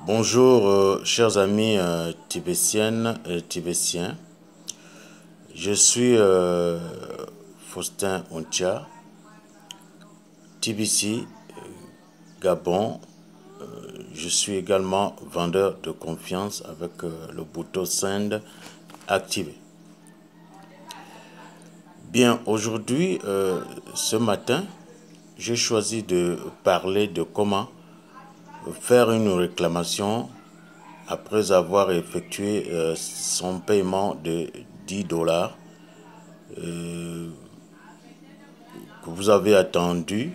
Bonjour, chers amis tibétiennes et tibétiens. Je suis Faustin Ontia, TBC, Gabon. Je suis également vendeur de confiance avec le bouton Send activé. Bien, aujourd'hui, ce matin, j'ai choisi de parler de comment faire une réclamation après avoir effectué son paiement de 10 dollars que vous avez attendu.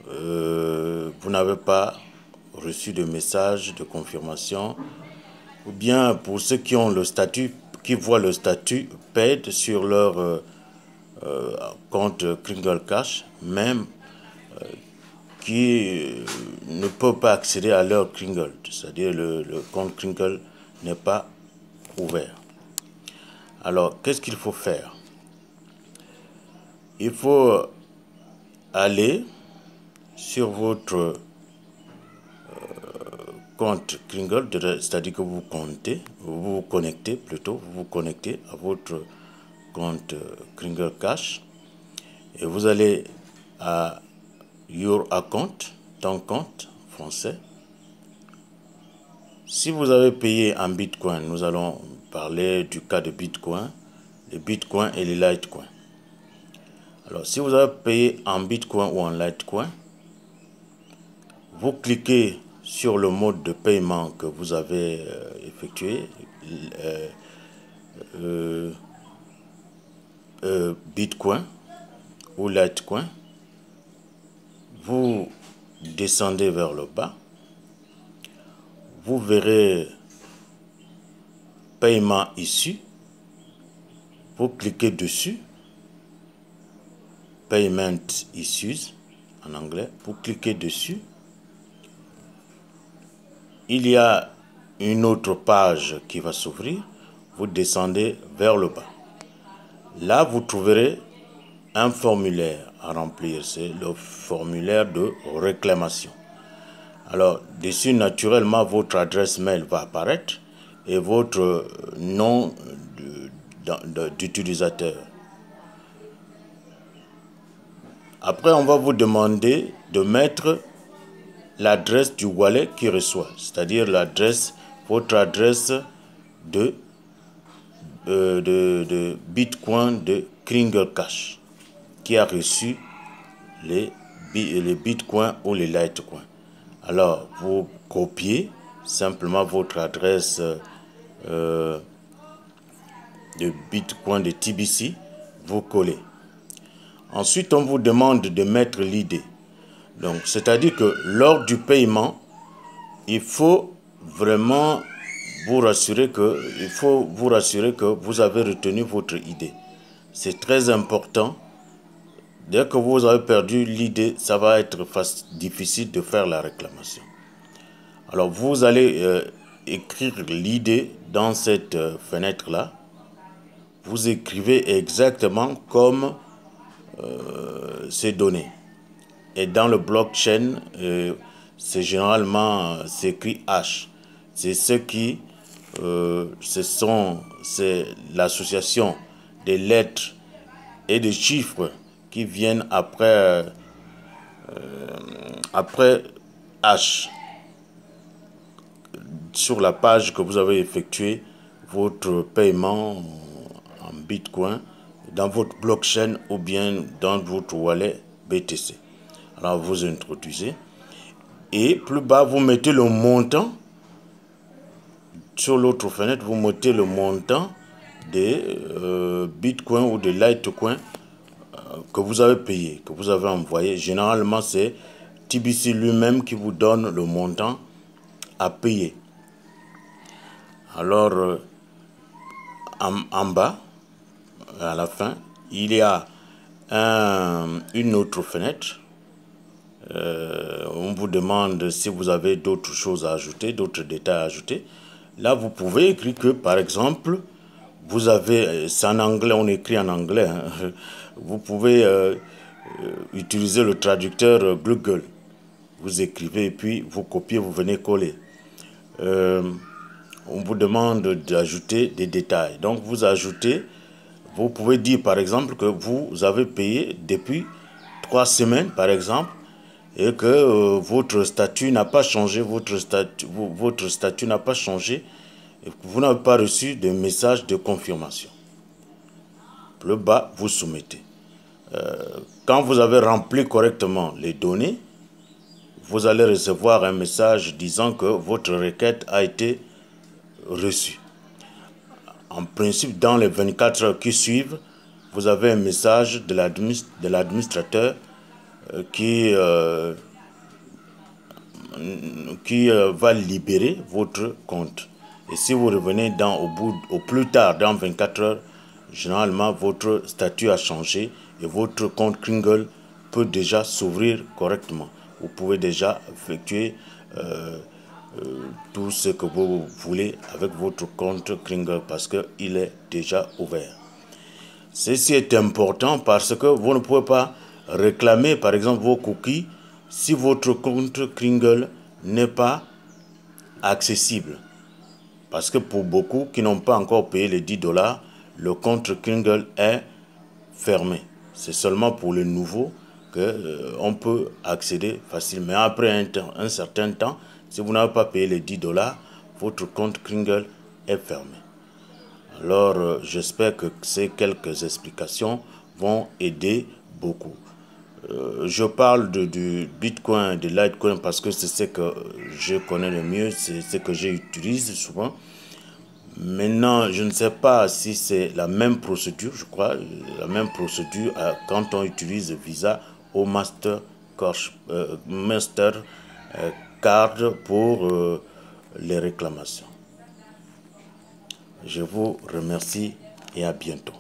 Vous n'avez pas reçu de message de confirmation, ou bien pour ceux qui ont le statut, qui voient le statut paid sur leur compte Kringle Cash, même qui ne peuvent pas accéder à leur Kringle, c'est-à-dire le compte Kringle n'est pas ouvert. Alors, qu'est-ce qu'il faut faire? Il faut aller sur votre compte Kringle, c'est-à-dire que vous vous connectez à votre compte Kringle Cash et vous allez à Your Account, ton compte français. Si vous avez payé en Bitcoin, nous allons parler du cas de Bitcoin, les Bitcoin et les Litecoin. Alors, si vous avez payé en Bitcoin ou en Litecoin, vous cliquez sur le mode de paiement que vous avez effectué, Bitcoin ou Litecoin. Vous descendez vers le bas. Vous verrez paiement issu. Vous cliquez dessus. Payment issues en anglais. Vous cliquez dessus. Il y a une autre page qui va s'ouvrir. Vous descendez vers le bas. Là, vous trouverez un formulaire à remplir. C'est le formulaire de réclamation. Alors, dessus, naturellement, votre adresse mail va apparaître et votre nom d'utilisateur. Après, on va vous demander de mettre l'adresse du wallet qui reçoit, c'est-à-dire votre adresse de Bitcoin de Kringle Cash qui a reçu les Bitcoins ou les Litecoins. Alors, vous copiez simplement votre adresse de Bitcoin de TBC, vous collez. Ensuite, on vous demande de mettre l'ID. Donc, c'est-à-dire que lors du paiement, il faut vraiment vous rassurer que vous avez retenu votre ID. C'est très important. Dès que vous avez perdu l'idée, ça va être difficile de faire la réclamation. Alors, vous allez écrire l'idée dans cette fenêtre-là. Vous écrivez exactement comme c'est donné. Et dans le blockchain, c'est généralement c'est écrit H. C'est c'est l'association des lettres et des chiffres qui viennent après H. Sur la page que vous avez effectué votre paiement en Bitcoin dans votre blockchain ou bien dans votre wallet BTC. Alors vous introduisez et plus bas vous mettez le montant. Sur l'autre fenêtre vous mettez le montant des Bitcoin ou de Litecoin que vous avez payé, que vous avez envoyé. Généralement c'est TBC lui-même qui vous donne le montant à payer. Alors en bas, à la fin, il y a une autre fenêtre. On vous demande si vous avez d'autres choses à ajouter, d'autres détails à ajouter. Là, vous pouvez écrire que, par exemple, vous avez, c'est en anglais, on écrit en anglais, hein. Vous pouvez utiliser le traducteur Google. Vous écrivez et puis vous copiez, vous venez coller. on vous demande d'ajouter des détails. Donc vous ajoutez, vous pouvez dire par exemple que vous avez payé depuis 3 semaines par exemple, et que votre statut n'a pas changé, votre statut n'a pas changé, et que vous n'avez pas reçu de message de confirmation. Plus bas, vous soumettez. Quand vous avez rempli correctement les données, vous allez recevoir un message disant que votre requête a été reçue. En principe, dans les 24 heures qui suivent, vous avez un message de l'administrateur qui va libérer votre compte. Et si vous revenez au plus tard, dans 24 heures, généralement, votre statut a changé et votre compte Kringle peut déjà s'ouvrir correctement. Vous pouvez déjà effectuer tout ce que vous voulez avec votre compte Kringle parce qu'il est déjà ouvert. Ceci est important parce que vous ne pouvez pas réclamer, par exemple, vos cookies si votre compte Kringle n'est pas accessible. Parce que pour beaucoup qui n'ont pas encore payé les 10 $, le compte Kringle est fermé. C'est seulement pour les nouveaux qu'on peut accéder facilement. Mais après un certain temps, si vous n'avez pas payé les 10 $, votre compte Kringle est fermé. Alors, j'espère que ces quelques explications vont aider beaucoup. Je parle du Bitcoin, de Litecoin parce que c'est ce que je connais le mieux, c'est ce que j'utilise souvent. Maintenant, je ne sais pas si c'est la même procédure, je crois, la même procédure quand on utilise Visa ou Mastercard pour les réclamations. Je vous remercie et à bientôt.